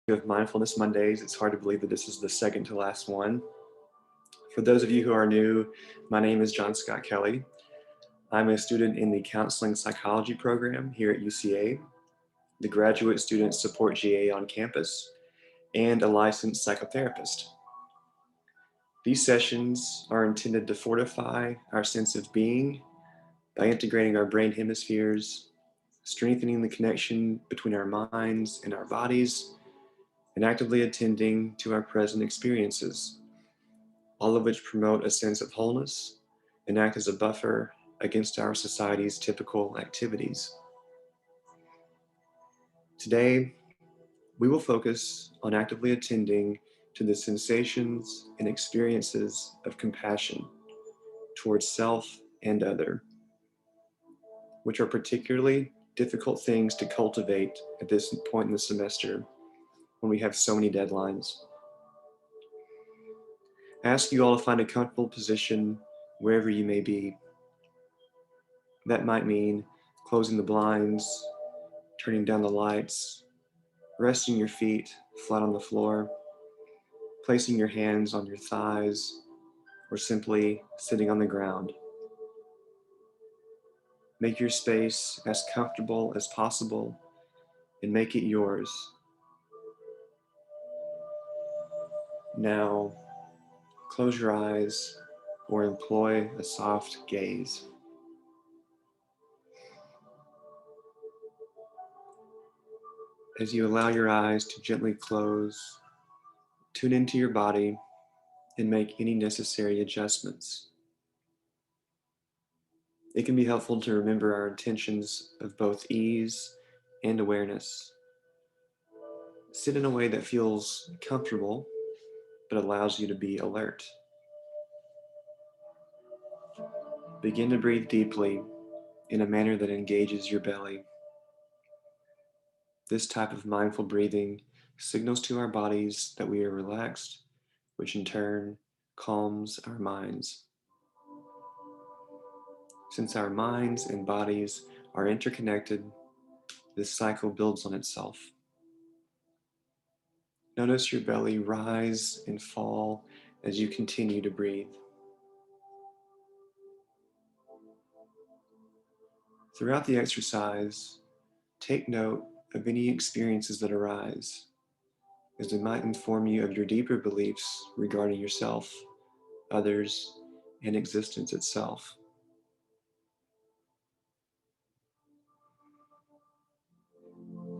Of Mindfulness Mondays. It's hard to believe that this is the second to last one. For those of you who are new, my name is John-Scott Kelley. I'm a student in the Counseling Psychology program here at UCA, the Graduate Student Support GA on campus, and a licensed psychotherapist. These sessions are intended to fortify our sense of being by integrating our brain hemispheres, strengthening the connection between our minds and our bodies, and actively attending to our present experiences, all of which promote a sense of wholeness and act as a buffer against our society's typical activities. Today, we will focus on actively attending to the sensations and experiences of compassion towards self and other, which are particularly difficult things to cultivate at this point in the semester when we have so many deadlines. I ask you all to find a comfortable position wherever you may be. That might mean closing the blinds, turning down the lights, resting your feet flat on the floor, placing your hands on your thighs, or simply sitting on the ground. Make your space as comfortable as possible and make it yours. Now, close your eyes or employ a soft gaze. As you allow your eyes to gently close, tune into your body and make any necessary adjustments. It can be helpful to remember our intentions of both ease and awareness. Sit in a way that feels comfortable but allows you to be alert. Begin to breathe deeply in a manner that engages your belly. This type of mindful breathing signals to our bodies that we are relaxed, which in turn calms our minds. Since our minds and bodies are interconnected, this cycle builds on itself. Notice your belly rise and fall as you continue to breathe. Throughout the exercise, take note of any experiences that arise, as they might inform you of your deeper beliefs regarding yourself, others, and existence itself.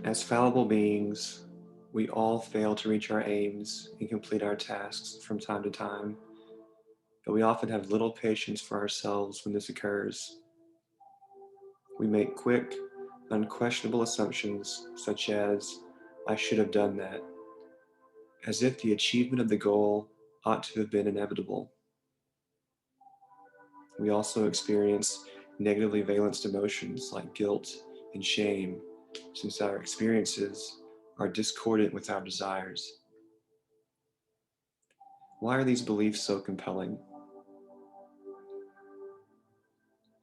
As fallible beings, we all fail to reach our aims and complete our tasks from time to time, but we often have little patience for ourselves when this occurs. We make quick, unquestionable assumptions such as, "I should have done that," as if the achievement of the goal ought to have been inevitable. We also experience negatively valenced emotions like guilt and shame, since our experiences are discordant with our desires. Why are these beliefs so compelling?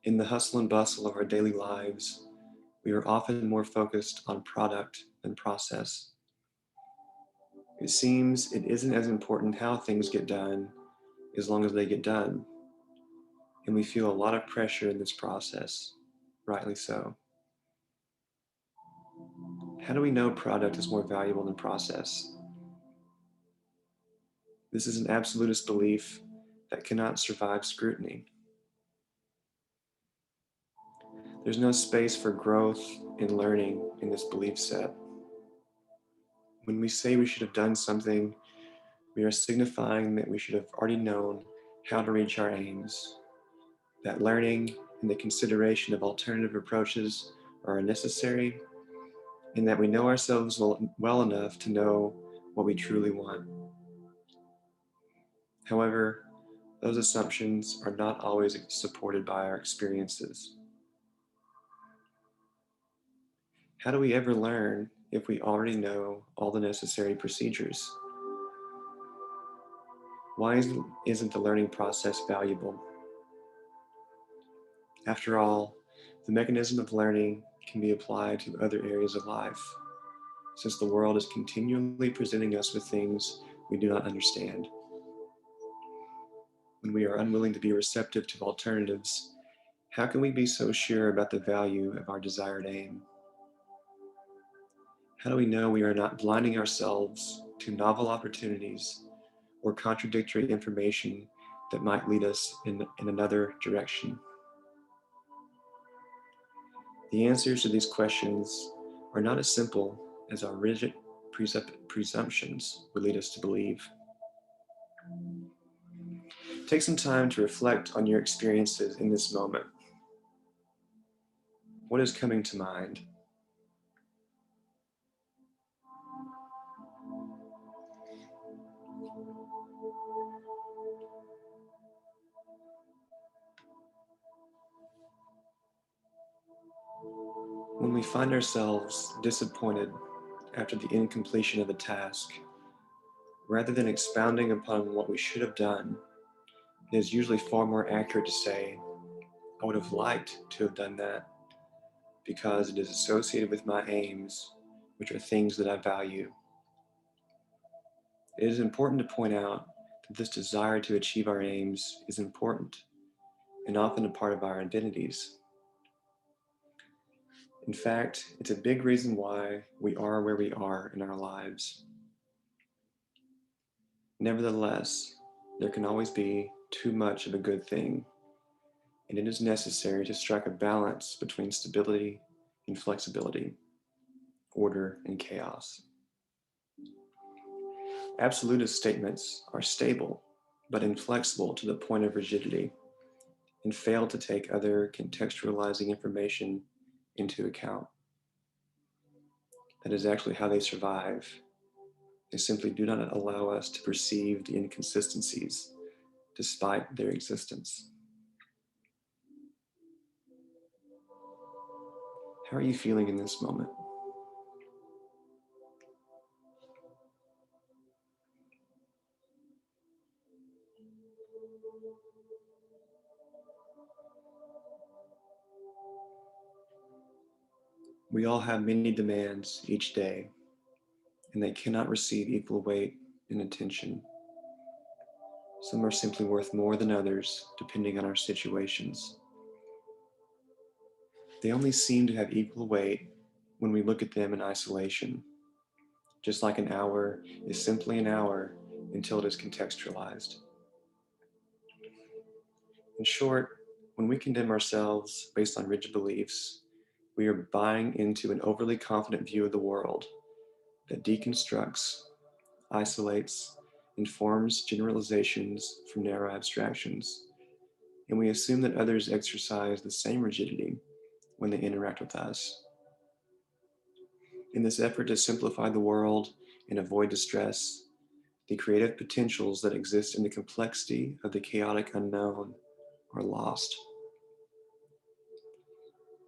In the hustle and bustle of our daily lives, we are often more focused on product than process. It seems it isn't as important how things get done as long as they get done. And we feel a lot of pressure in this process, rightly so. How do we know product is more valuable than process? This is an absolutist belief that cannot survive scrutiny. There's no space for growth and learning in this belief set. When we say we should have done something, we are signifying that we should have already known how to reach our aims, that learning and the consideration of alternative approaches are necessary, and that we know ourselves well enough to know what we truly want. However, those assumptions are not always supported by our experiences. How do we ever learn if we already know all the necessary procedures? Why isn't the learning process valuable? After all, the mechanism of learning can be applied to other areas of life. since the world is continually presenting us with things we do not understand. When we are unwilling to be receptive to alternatives, how can we be so sure about the value of our desired aim? How do we know we are not blinding ourselves to novel opportunities or contradictory information that might lead us in another direction? The answers to these questions are not as simple as our rigid presumptions would lead us to believe. Take some time to reflect on your experiences in this moment. What is coming to mind? When we find ourselves disappointed after the incompletion of a task, rather than expounding upon what we should have done, it is usually far more accurate to say, I would have liked to have done that because it is associated with my aims, which are things that I value. It is important to point out that this desire to achieve our aims is important and often a part of our identities. In fact, it's a big reason why we are where we are in our lives. Nevertheless, there can always be too much of a good thing, and it is necessary to strike a balance between stability and flexibility, order and chaos. Absolutist statements are stable, but inflexible to the point of rigidity, and fail to take other contextualizing information into account. That is actually how they survive. They simply do not allow us to perceive the inconsistencies despite their existence. How are you feeling in this moment? We all have many demands each day, and they cannot receive equal weight and attention. Some are simply worth more than others, depending on our situations. They only seem to have equal weight when we look at them in isolation, just like an hour is simply an hour until it is contextualized. In short, when we condemn ourselves based on rigid beliefs, we are buying into an overly confident view of the world that deconstructs, isolates, and forms generalizations from narrow abstractions, and we assume that others exercise the same rigidity when they interact with us. In this effort to simplify the world and avoid distress, the creative potentials that exist in the complexity of the chaotic unknown are lost.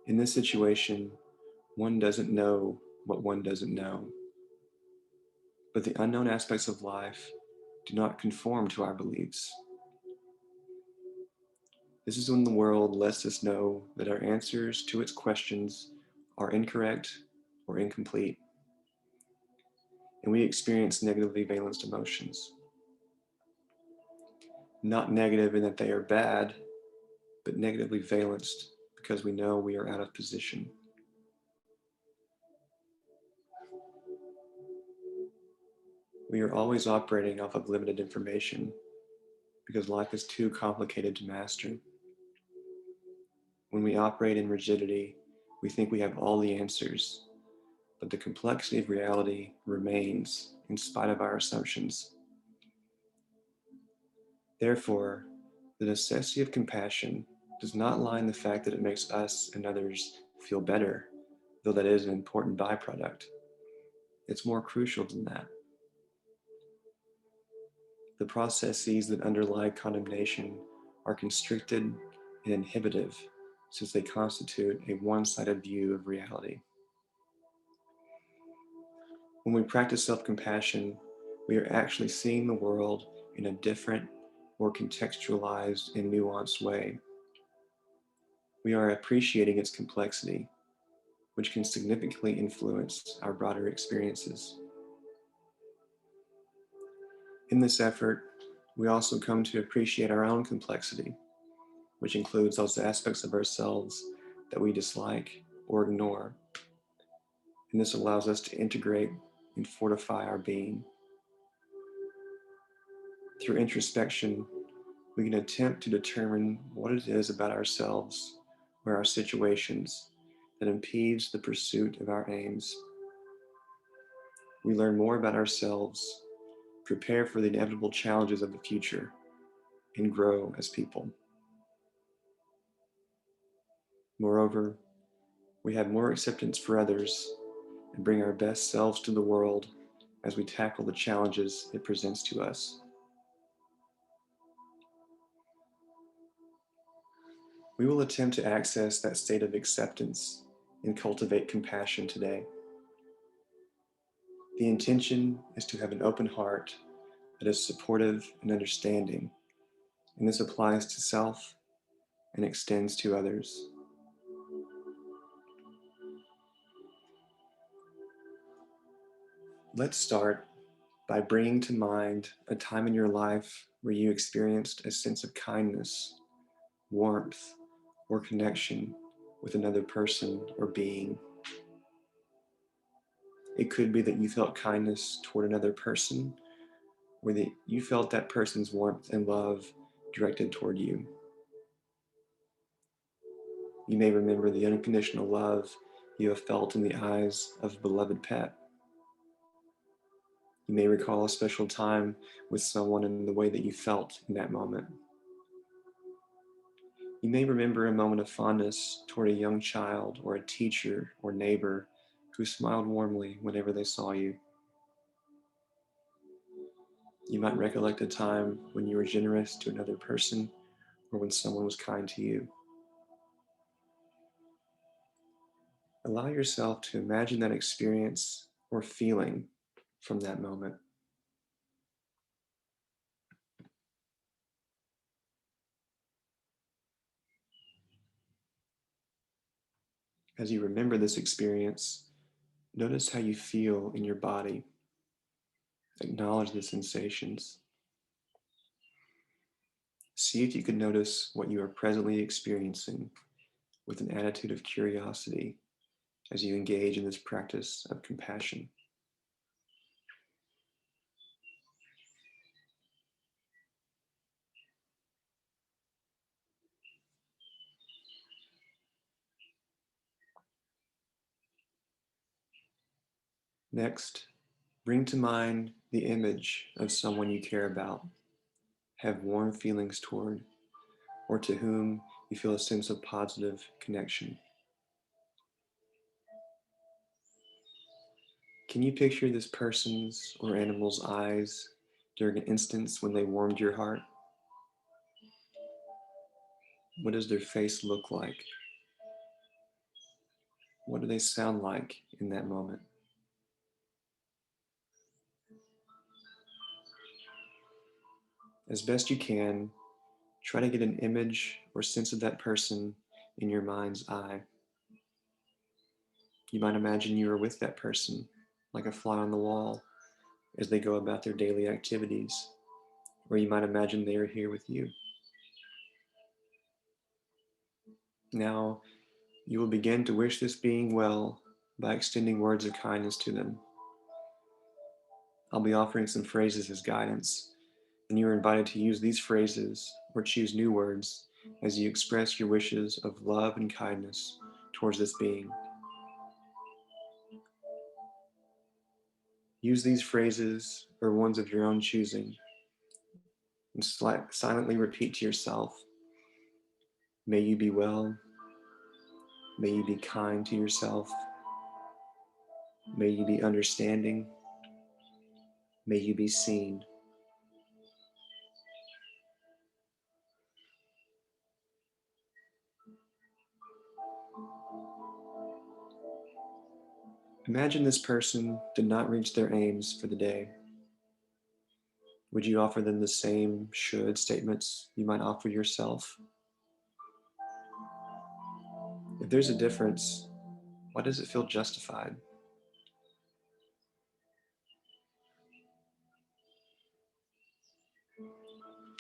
In this situation, one doesn't know what one doesn't know, but the unknown aspects of life do not conform to our beliefs. This is when the world lets us know that our answers to its questions are incorrect or incomplete, and we experience negatively valenced emotions. Not negative in that they are bad, but negatively valenced because we know we are out of position. We are always operating off of limited information because life is too complicated to master. When we operate in rigidity, we think we have all the answers, but the complexity of reality remains in spite of our assumptions. Therefore, the necessity of compassion does not lie in the fact that it makes us and others feel better, though that is an important byproduct. It's more crucial than that. The processes that underlie condemnation are constricted and inhibitive since they constitute a one-sided view of reality. When we practice self-compassion, we are actually seeing the world in a different, more contextualized and nuanced way. We are appreciating its complexity, which can significantly influence our broader experiences. In this effort, we also come to appreciate our own complexity, which includes those aspects of ourselves that we dislike or ignore. And this allows us to integrate and fortify our being. Through introspection, we can attempt to determine what it is about ourselves or our situations that impedes the pursuit of our aims. We learn more about ourselves, prepare for the inevitable challenges of the future, and grow as people. Moreover, we have more acceptance for others and bring our best selves to the world as we tackle the challenges it presents to us. We will attempt to access that state of acceptance and cultivate compassion today. The intention is to have an open heart that is supportive and understanding, and this applies to self and extends to others. Let's start by bringing to mind a time in your life where you experienced a sense of kindness, warmth, or connection with another person or being. It could be that you felt kindness toward another person, or that you felt that person's warmth and love directed toward you. You may remember the unconditional love you have felt in the eyes of a beloved pet. You may recall a special time with someone and the way that you felt in that moment. You may remember a moment of fondness toward a young child or a teacher or neighbor who smiled warmly whenever they saw you. You might recollect a time when you were generous to another person or when someone was kind to you. Allow yourself to imagine that experience or feeling from that moment. As you remember this experience, notice how you feel in your body. Acknowledge the sensations. See if you can notice what you are presently experiencing with an attitude of curiosity as you engage in this practice of compassion. Next, bring to mind the image of someone you care about, have warm feelings toward, or to whom you feel a sense of positive connection. Can you picture this person's or animal's eyes during an instance when they warmed your heart? What does their face look like? What do they sound like in that moment? As best you can, try to get an image or sense of that person in your mind's eye. You might imagine you are with that person, like a fly on the wall, as they go about their daily activities, or you might imagine they are here with you. Now, you will begin to wish this being well by extending words of kindness to them. I'll be offering some phrases as guidance, and you are invited to use these phrases or choose new words as you express your wishes of love and kindness towards this being. Use these phrases or ones of your own choosing and silently repeat to yourself, may you be well, may you be kind to yourself, may you be understanding, may you be seen. Imagine this person did not reach their aims for the day. Would you offer them the same should statements you might offer yourself? If there's a difference, Why does it feel justified?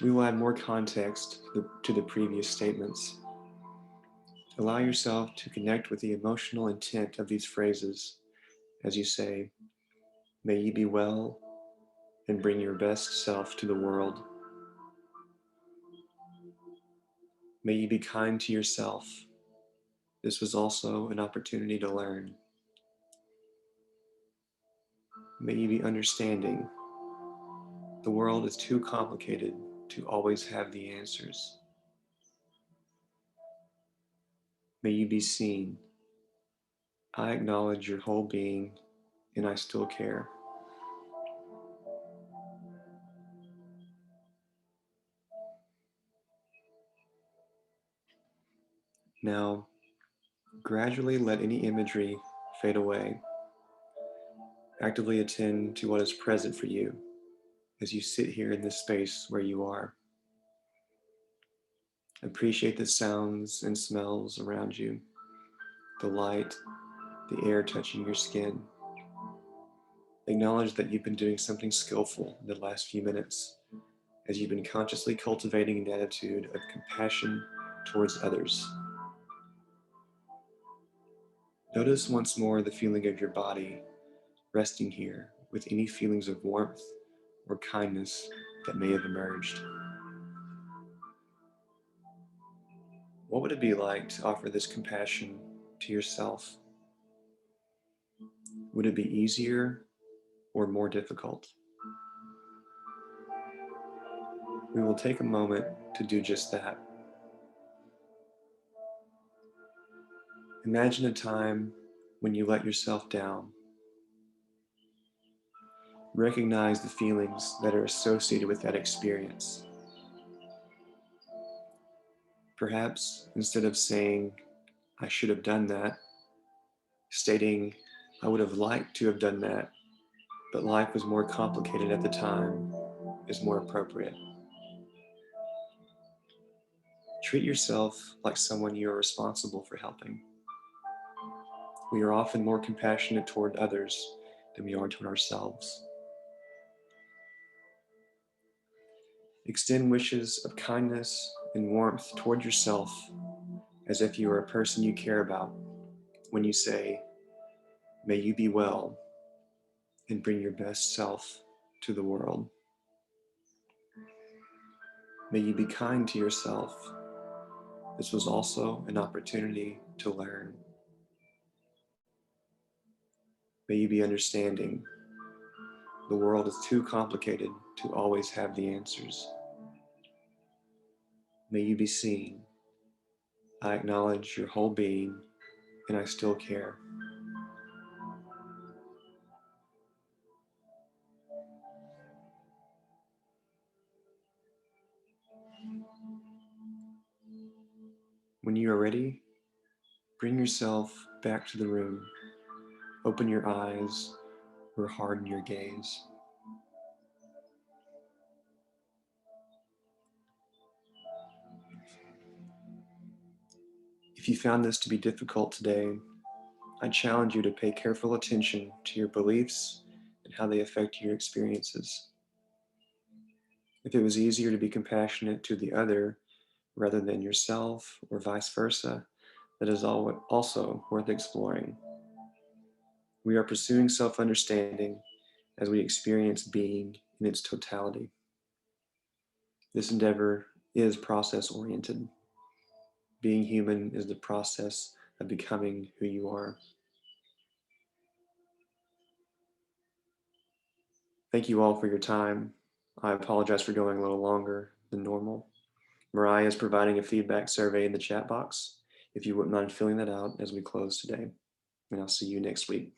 We will add more context to the previous statements. Allow yourself to connect with the emotional intent of these phrases as you say, "May you be well and bring your best self to the world. May you be kind to yourself. This was also an opportunity to learn. May you be understanding. The world is too complicated to always have the answers. May you be seen. I acknowledge your whole being and I still care." Now, gradually let any imagery fade away. Actively attend to what is present for you as you sit here in this space where you are. Appreciate the sounds and smells around you, the light, the air touching your skin. Acknowledge that you've been doing something skillful in the last few minutes as you've been consciously cultivating an attitude of compassion towards others. Notice once more the feeling of your body resting here with any feelings of warmth or kindness that may have emerged. What would it be like to offer this compassion to yourself? Would it be easier or more difficult? We will take a moment to do just that. Imagine a time when you let yourself down. Recognize the feelings that are associated with that experience. Perhaps instead of saying, "I should have done that," stating, "I would have liked to have done that, but life was more complicated at the time," is more appropriate. Treat yourself like someone you are responsible for helping. We are often more compassionate toward others than we are toward ourselves. Extend wishes of kindness and warmth toward yourself as if you are a person you care about when you say, "May you be well and bring your best self to the world." May you be kind to yourself. This was also an opportunity to learn. May you be understanding. The world is too complicated to always have the answers. May you be seen. I acknowledge your whole being and I still care. When you are ready, bring yourself back to the room. Open your eyes or harden your gaze. If you found this to be difficult today, I challenge you to pay careful attention to your beliefs and how they affect your experiences. If it was easier to be compassionate to the other rather than yourself, or vice versa, that is also worth exploring. We are pursuing self understanding as we experience being in its totality. This endeavor is process oriented. Being human is the process of becoming who you are. Thank you all for your time. I apologize for going a little longer than normal. Mariah is providing a feedback survey in the chat box if you wouldn't mind filling that out as we close today. And I'll see you next week.